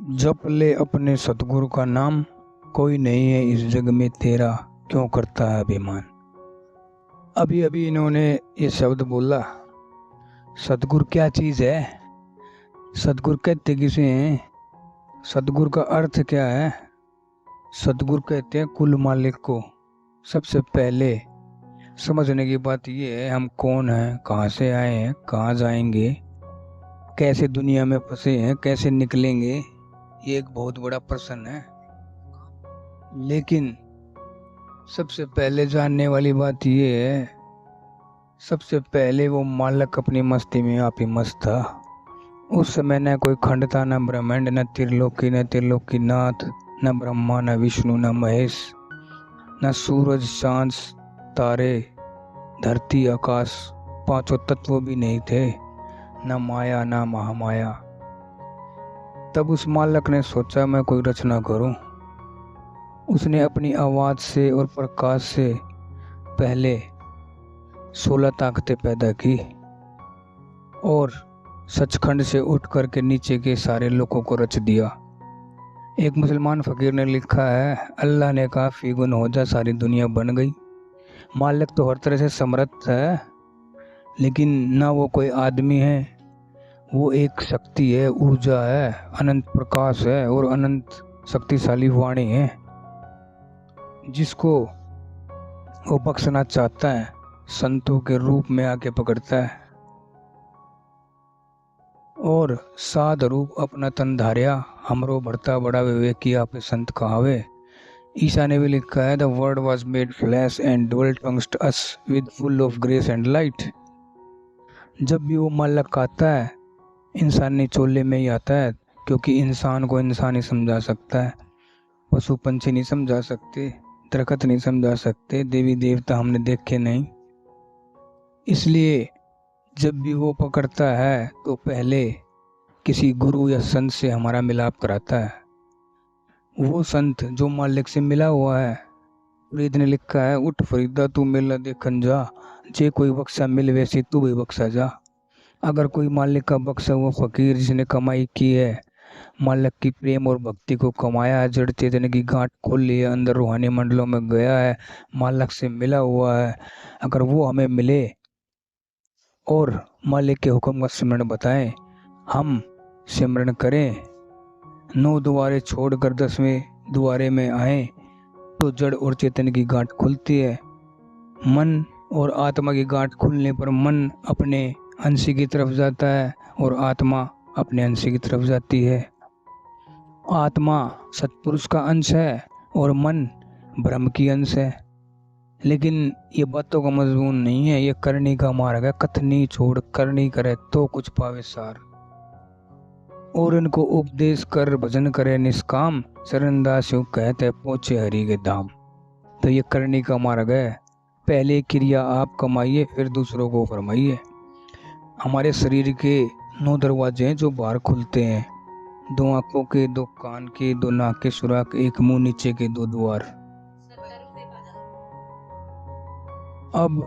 जप ले अपने सतगुरु का नाम, कोई नहीं है इस जग में तेरा क्यों करता है अभिमान। अभी अभी इन्होंने ये शब्द बोला। सतगुरु क्या चीज़ है? सतगुरु कहते किसे हैं? सतगुरु का अर्थ क्या है? सतगुरु कहते हैं कुल मालिक को। सबसे पहले समझने की बात ये है, हम कौन हैं, कहाँ से आए हैं, कहाँ जाएंगे, कैसे दुनिया में फंसे हैं, कैसे निकलेंगे, ये एक बहुत बड़ा प्रश्न है। लेकिन सबसे पहले जानने वाली बात ये है, सबसे पहले वो मालक अपनी मस्ती में आप ही मस्त था। उस समय न कोई खंड था, न ब्रह्मांड, न त्रिलोकीनाथ, न ब्रह्मा, न विष्णु, न महेश, न सूरज, चांद, तारे, धरती, आकाश, पांचों तत्व भी नहीं थे, न माया न महामाया। तब उस मालक ने सोचा मैं कोई रचना करूं। उसने अपनी आवाज से और प्रकाश से पहले 16 ताकतें पैदा की और सचखंड से उठ करके नीचे के सारे लोगों को रच दिया। एक मुसलमान फकीर ने लिखा है, अल्लाह ने कहा फीगुन हो जा, सारी दुनिया बन गई। मालिक तो हर तरह से समर्थ है, लेकिन ना वो कोई आदमी है, वो एक शक्ति है, ऊर्जा है, अनंत प्रकाश है और अनंत शक्तिशाली वाणी है, जिसको वो बख्शना चाहता है संतों के रूप में आके पकड़ता है। और साध रूप अपना तन धार्या, हमरो बढ़ता बड़ा विवेकी आपे संत कहावे। ईसा ने भी लिखा है, the word was made flash and dwelt amongst us with full of grace and light। जब भी वो मालक आता है, इंसानी चोले में ही आता है, क्योंकि इंसान को इंसान ही समझा सकता है, पशु पंछी नहीं समझा सकते, दरख्त नहीं समझा सकते, देवी देवता हमने देखे नहीं। इसलिए जब भी वो पकड़ता है तो पहले किसी गुरु या संत से हमारा मिलाप कराता है। वो संत जो मालिक से मिला हुआ है। फरीद ने लिखा है, उठ फरीदा तू मेला देखन जा, जे कोई बख्शा मिल वैसे तू भी बख्शा जा। अगर कोई मालिक का बख्शा हुआ फकीर जिसने कमाई की है, मालिक की प्रेम और भक्ति को कमाया है, जड़ चेतन की गांठ खोल ली है, अंदर रूहानी मंडलों में गया है, मालिक से मिला हुआ है, अगर वो हमें मिले और मालिक के हुक्म का सिमरन बताएं, हम सिमरन करें, 9 द्वारे छोड़कर 10वें द्वारे में आए, तो जड़ और चेतन की गांठ खुलती है। मन और आत्मा की गांठ खुलने पर मन अपने अंश की तरफ जाता है और आत्मा अपने अंश की तरफ जाती है। आत्मा सत्पुरुष का अंश है और मन ब्रह्म की अंश है। लेकिन ये बातों का मजमून नहीं है, ये करनी का मार्ग है। कथनी छोड़ करनी करे तो कुछ पावे सार, और इनको उपदेश कर भजन करे निष्काम, शरणदास यूं कहते पहुंचे हरि के धाम। तो ये करनी का मार्ग है। पहले क्रिया आप कमाइए, फिर दूसरों को फरमाइए। हमारे शरीर के 9 दरवाजे हैं जो बाहर खुलते हैं, 2 आंखों के, 2 कान के, 2 नाक के सुराख, 1 मुंह नीचे के 2 द्वार। अब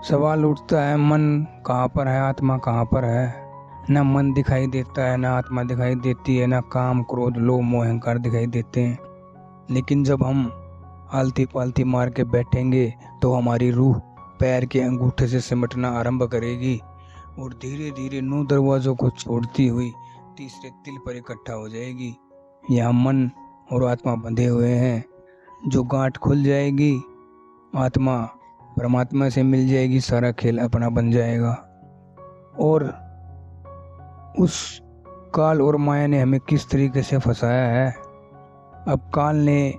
सवाल उठता है, मन कहाँ पर है, आत्मा कहाँ पर है? ना मन दिखाई देता है, ना आत्मा दिखाई देती है, ना काम क्रोध लोभ मोह अहंकार दिखाई देते हैं। लेकिन जब हम आलती पालती मार के बैठेंगे तो हमारी रूह पैर के अंगूठे से सिमटना आरंभ करेगी और धीरे धीरे 9 दरवाजों को छोड़ती हुई तीसरे तिल पर इकट्ठा हो जाएगी। यहाँ मन और आत्मा बंधे हुए हैं। जो गांठ खुल जाएगी, आत्मा परमात्मा से मिल जाएगी, सारा खेल अपना बन जाएगा। और उस काल और माया ने हमें किस तरीके से फंसाया है। अब काल ने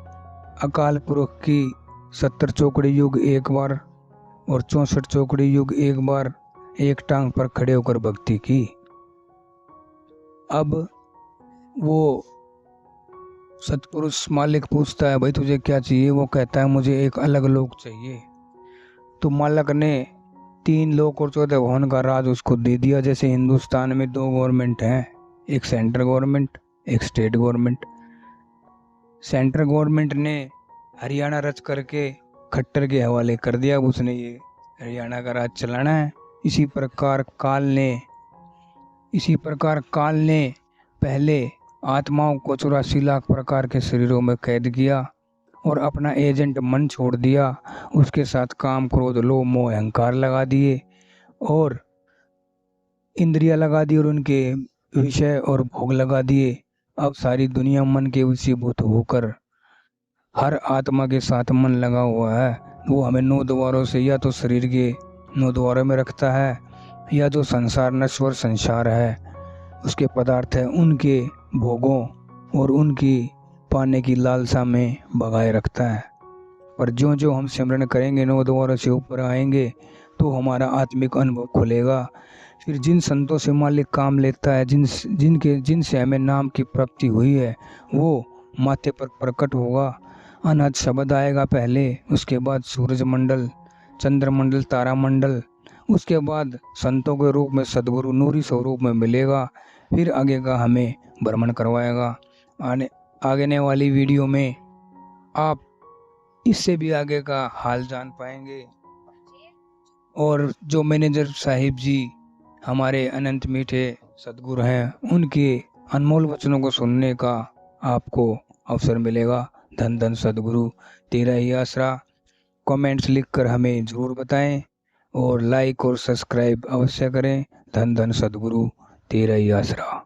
अकाल पुरख की 70 चौकड़ी युग एक बार और 64 चौकड़ी युग एक बार एक टांग पर खड़े होकर भक्ति की। अब वो सतपुरुष मालिक पूछता है, भाई तुझे क्या चाहिए? वो कहता है मुझे एक अलग लोक चाहिए। तो मालिक ने 3 लोक और 14 भवन का राज उसको दे दिया। जैसे हिंदुस्तान में 2 गवर्नमेंट हैं, एक सेंट्रल गवर्नमेंट, एक स्टेट गवर्नमेंट। सेंट्रल गवर्नमेंट ने हरियाणा रच करके खट्टर के हवाले कर दिया, उसने ये हरियाणा का राज चलाना है। इसी प्रकार काल ने पहले आत्माओं को 84 लाख प्रकार के शरीरों में कैद किया और अपना एजेंट मन छोड़ दिया। उसके साथ काम, क्रोध, लोभ, मोह, अहंकार लगा दिए और इंद्रियां लगा दी और उनके विषय और भोग लगा दिए। अब सारी दुनिया मन के वशीभूत होकर हर आत्मा के साथ मन लगा हुआ है। वो हमें 9 द्वारों से या तो शरीर के 9 द्वारों में रखता है, या जो संसार नश्वर संसार है उसके पदार्थ है उनके भोगों और उनकी पाने की लालसा में भगाए रखता है। पर जो जो हम सिमरन करेंगे, 9 द्वारों से ऊपर आएंगे, तो हमारा आत्मिक अनुभव खुलेगा। फिर जिन संतों से मालिक काम लेता है, जिनसे हमें नाम की प्राप्ति हुई है, वो माथे पर प्रकट होगा। अनहद शब्द आएगा पहले, उसके बाद सूरज मंडल, चंद्रमंडल, तारामंडल, उसके बाद संतों के रूप में सदगुरु नूरी स्वरूप में मिलेगा। फिर आगे का हमें भ्रमण करवाएगा। आगे वाली वीडियो में आप इससे भी आगे का हाल जान पाएंगे। और जो मैनेजर साहिब जी हमारे अनंत मीठे सदगुरु हैं, उनके अनमोल वचनों को सुनने का आपको अवसर मिलेगा। धन धन सदगुरु तेरा ही आसरा। कमेंट्स लिखकर हमें ज़रूर बताएं और लाइक और सब्सक्राइब अवश्य करें। धन धन सदगुरु तेरा ही आसरा।